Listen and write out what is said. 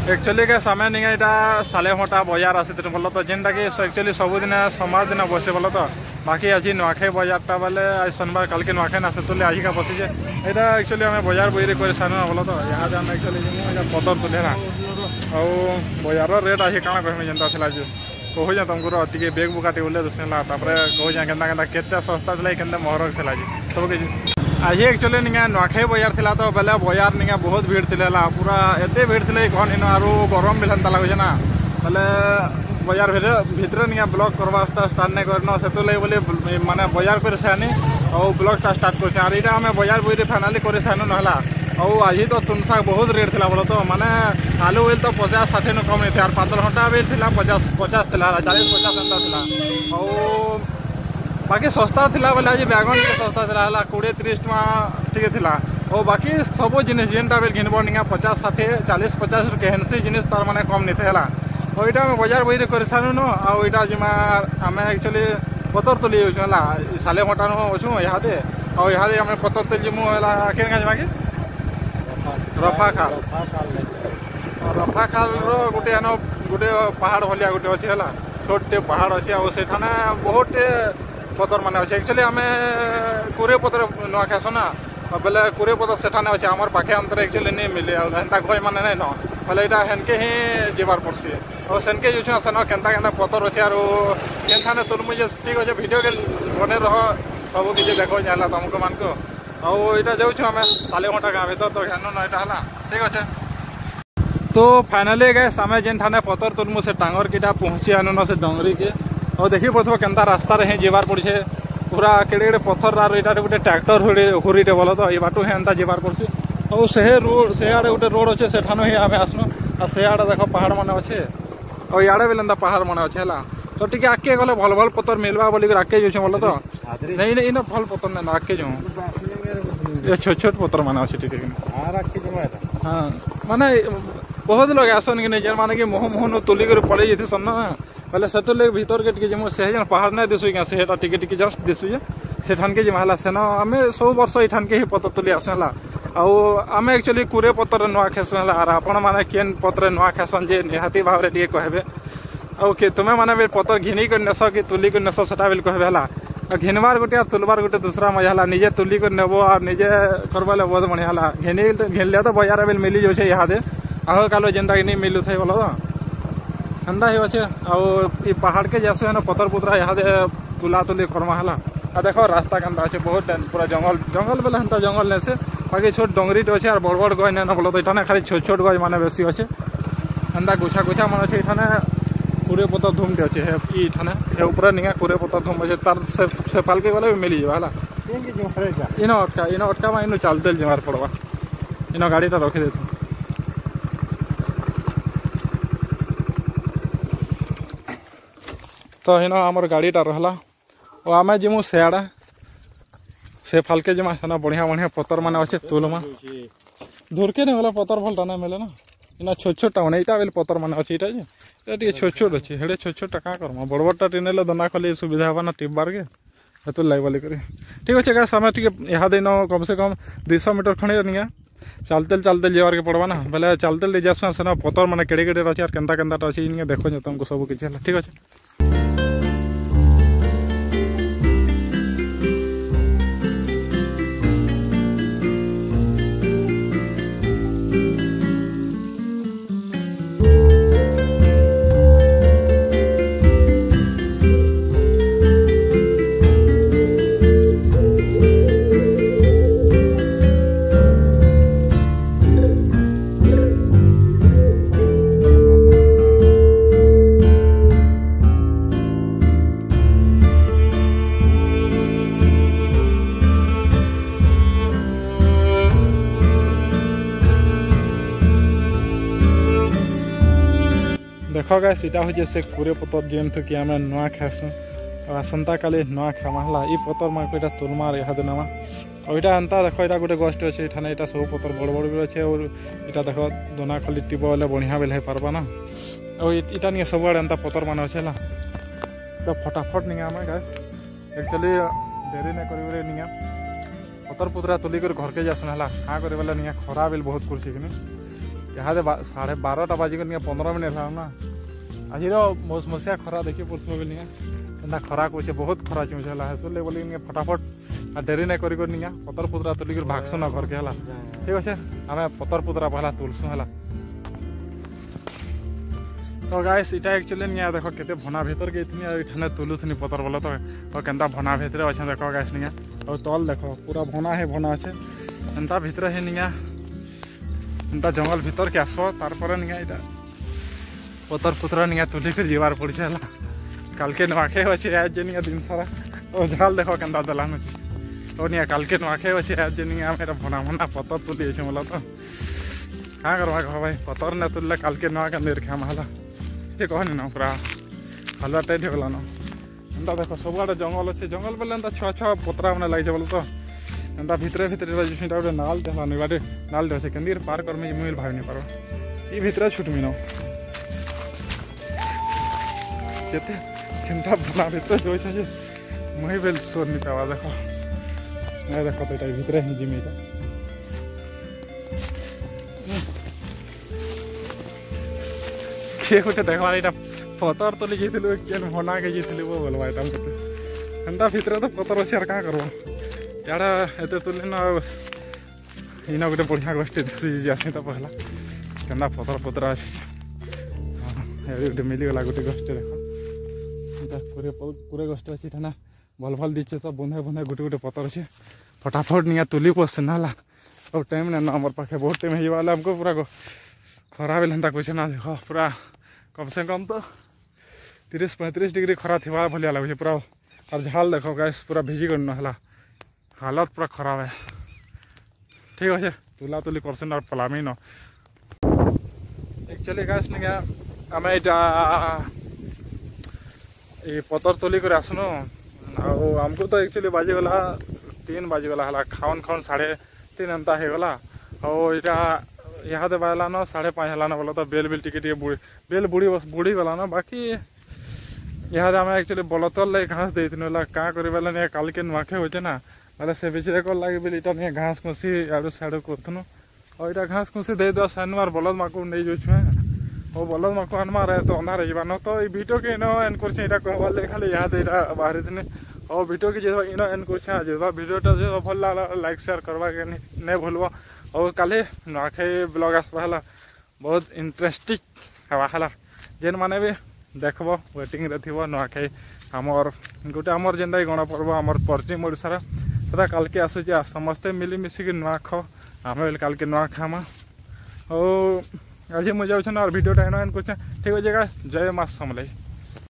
Actually के समय नहीं यहाँ साले घंटा बजार आसी बोल तो जेनटा कि एक्चुअली सबुदिन सोमवार दिन बसे बोल तो बाकी आज नुआखाई बजारटा बेले आज शनिवार कल के नुआखाई ना से आज का बसीचे यहाँ एक्चुअली आम बजार बही कर सारे बोल तो यहाँ आम एक्चुअली पतर तुले ना आ बजार रेट आज कण कहमी जेनता था कहूँ तुमको टे बेग बुकाटे उल्ले दसला कहूँ के सस्ता था के महरक था सब किसी आज एक्चुअली नहीं नुआखाई बजार थी तो बेले बजार नहीं बहुत भीड़ थी पूरा एत भीड़ थी कौन इन आरो गरम भी हेन्ता लगे ना बेले बजार भितर नहीं ब्लॉक करवा स्टार्ट नहीं करना से बोली माने बजार कर सानी और ब्लॉकटा स्टार्ट कर आम बजार बही फाइनाली कर सानु ना और आज तो तुन शाग बहुत रेट थी बोलो तो माने आलू ओइल तो 50-60 नु कम नहीं थे पातल घंटा भी थी 50 थी 40-50 एंता और बाकी सस्ता थिला बोले आज बैगन के सस्ता थिला 20-30 टका टिके थिला और बाकी सब जिनिस जेनटा बेल घिनब नहीं 50-60 40-50 के हेनसी जिनिस तार माने कम नहीं थिला और यहाँ बजार बही कर सारू न आईटा जिमा आम एक्चुअली पतर तुली है साले घंटा नु अच्छू यहाँ और यहाँ आम पतर तुल जिमु के जमा कि रफा खाल गोटे गोटे पहाड़ भाया गोटे अच्छे है छोटे पहाड़ अच्छे और बहुत पतर मान अच्छे एक्चुअली आम कोरे पतर नुआ खास ना बेले कोरे पतर से अच्छे आम पाखे अंतर एक्चुअली नहीं मिले एंता गज मान नहीं न बोले यहाँ हेनके ही जीवार पड़सी और सेनके जो सेन के पतर अच्छे और केनठाने तुलमु ठीक अच्छे भिडियो के बने रह सब किसी देख जाए तुमको मान को और यहाँ जाऊँ आम साले घंटा गाँव भर तो ध्यान ना यहाँ है ठीक अच्छे तो फाइनाली गए आम जेन ठाने पतर तुलमु से टांगर कीटा पहुँची आनुन से डंगरी के और देखी पड़ो केन्ता रास्ता रे जीवार पड़े पूरा केड़े पत्थर आर यहाँ गोटे ट्रैक्टर हुरीटे बोल तो ये बाटू हेन्ता जीवार पड़सी और से रोड से आड़े गोटे रोड अच्छे से ठानु ही आम आसनु और से आड़े देख पहाड़ मान अच्छे और इे भी एंता पहाड़ मान अच्छे है तो टी आगे गले भल भल पतर मिलवा बोलिक आगे जाऊँ बोल तो नहीं नहीं इन भल पतर ना आगे जाऊँ ये छोट छोट पतर मान अच्छे हाँ माने बहुत लोग आसन कि नहीं माने कि मुह मुह तुलिक पड़े जाती सन ना बोले से भीतर के टे से पहाड़ नहीं दिशु क्या से टे जस्ट दिशुजे से ठान के जिमा सेन आम सब वर्ष ये के ही पतर तुली आसला आम एक्चुअली कोरे पतर नुआ खेसु और आपण मैंने केन पतर नुआ खेसन जे निहाती भाव में कहे और कि तुम्हें माने पतर घिनी कर नेस कि तुली कर नेस सेटा बोल कहे घिनबार गोटे तुलबार गोटे दूसरा मजा है निजे तुली कर नेब और निजे करवाले बहुत बढ़िया है घिनलिया तो बजार बेल मिली जाऊे यहाँ आग काल जेनटा कि नहीं मिलू थे बोल तो एंता ही अच्छे और पहाड़ के जैसे है ना पतर पुतरा यहाँ तुला तुली करमा है आ देख रास्ता केन्ता अच्छे बहुत पूरा जंगल जंगल बेले हेन्ता जंगल नहीं से बाकी छोट डंगरीटे अच्छे और बड़ बड़ गज नहीं बोलो तो ये खाली छोट छोट गज माने बेसी अच्छे एंता गुछा गुछा मन अच्छे ये कोरे पतर धूमटे अच्छे ये ऊपर नहीं कोरे पतर धूम अच्छे तार से पाल के गले भी मिली जावा है इन अटका इन चलते जमार पड़वा इन गाड़ीटा रखी दे तो इन आमर गाड़ीटा रहा और आम जिमु सेआड़ा से फालके जमा सेना बढ़िया बढ़िया पतर मान अच्छे तुलमा धुरके नहीं बोला पतर भलटा ना मिले ना इना छोट छोटा मैंने यहाँ बेल पतर मान अच्छे ये छोट छोट अच्छे हेड़े छोट छोटा क्या करमा बड़ बड़टा टेने दना खली सुविधा हे ना टिप्बार के हेतु लाई बोली कर ठीक अच्छे क्या समय टे यहाँ दिन कम से कम 200 मीटर खड़े नहीं चलते चलते जावार के पड़वा ना बोले चलते जास सेना पतर मैंने केड़े केड़े अच्छे और केन्ता केन्ता अच्छे इन देखो तुमको सब किसी ठीक अच्छे देख गाइस इटा हो से कोरे पतर जेन थी आम नुआ खासु आसंता काली नुआ खामा है पतर माँ को तुलमा यहाँ देनामा और यहाँ एंता देख यहाँ गोटे गस्ट अच्छे यहाँ सब पतर बड़ बड़ भी अच्छे और यहाँ देख दोना खली टिप बोले बढ़िया बेल पार्बा ना और इटा नहीं सब एंता पतर मान अच्छे है तो फटाफट नहीं आम गाइस एक्चुअली देरी नहीं कर नहीं पतर पुतरा तुलिक घर के जासन है क्या कर बोले नहीं खरा बिल बहुत कुछ यहाँ 12:30 बाजिक 15 मिनट है ना आज मौसमसिया खरा देखी पड़ो बोली एंता खरा कहे बहुत खरा चुचे है बोली फटाफट डेरी नहीं कर पतर पुतरा तुलिक भागसु ना घर के है ठीक अच्छे आम पतर पुतरा पहला तुलसु है तो गाइस इटा एक्चुअली निया देखो केते भना भीतर के इतनी इठाने तुलुसनी पतर बोलो तो केनता भना भीतर अच्छे देखो गाइस निया और तल देखो पूरा भना है भना अच्छे एंता भीतर है निया एंता जंगल भीतर के आसो तार निया इटा पतर पुतरा निया तुली कर जीवार पड़ी है काल के नुआखे अच्छे आज जे निया दिन सारा और झाल देखो केनता दलान अच्छे तो निया काल के नुआखे अच्छे आज जे निया मेरा भना भना पतर तुली अच्छे बोला तो क्या करवा कह भाई पतर न तुल्ले काल के नुआ के निर्खा महला कहनी ना पूरा हलवा टाइट हो गलान एंता देख सब आड़े जंगल अच्छे जंगल बोले एंता छुआ छुआ पतरा मैंने लगे बोल तो एंता भितर भितर गोटे नाल टे बाटे नाल अच्छे केंदी पार कर मुझे भाव नहीं पार ये भितर छुटमी न जेते केनता बना भितर जो मुझे बेल सोर नहीं पावा देखो नहीं देख तो ये भितर ही जिमी किए गोटे देखा यहाँ पतर तली जाइलु केन भना के जाइलु वो बोलवा यहाँ मत एंता भितर तो पतर अच्छे क्या करव याड़ा एत तुले ना इन गोटे बढ़िया गोष्ठी आसी तो पहला केन्ता पतर पतरा अच्छे गोटे मिलीगला गोटे गोष्ठी देख पूरे पूरे गोष्ठी अच्छी था भल भल दीचे तो बुंदे बुंदे गोटे गोटे पतर अच्छे फटाफट निया तुली पोस ना और टाइम ना आम पाखे बहुत टाइम होगा हमको पूरा खरा बेल हेन्ता कुछ ना देख पूरा कम से कम तो 30-35 डिग्री खरा थी भलिया लगे पूरा और झाल देखो गैस पूरा भिजी कर ना हालत पूरा खराब है ठीक अच्छे तुला तुली करसें और पलामी न एक्चुअली गैस नहीं आम ये पतर तुली कर आसनु आमको तो एक्चुअली बाजिगला 3 बाजिगला है खावन खावन 3:30 एंता होगला और यहाँ यहाँ बाजला न 5:30 है बोला तो बेल बेल टिके बेल बुड़ी गला न बाकी यहाँ आम एक्चुअली बलतल लगे घास दे क्या कर काल के नुआखे होचे ना बोले से बिचरे कर लगे बोले इटा नहीं घास खुशी आड़ू साड़ू करूँ और इटा घास खुशी दे दो सानवार बलद माको नहीं जाऊँ और बलद माको आनवा रहे तो अंधार हो न तो भिडियो के इनो एन कर कहबार लगे खाली यहाँ यहाँ बाहरी दिन और भिडियो के जो इनो एन कर जो भिडियोटा जो भल लाइक शेयर करवा के नहीं भूलवा और काली नुआखाई ब्लॉग आसवा है बहुत इंटरेस्टिंग हवा है जेन माने भी देखब वेटिंग रे थी नुआखाई आमर गोटे आमर जेनटा गणपर्व आमर पश्चिम ओडिशार सदा काल के आसूचे समस्ते मिलीमिशिक नुआ खाओ आम काल के नुआ खामा और आज मुझे जाऊँ और भिडियोटा एन कर ठीक अच्छे जय माँ समलाई।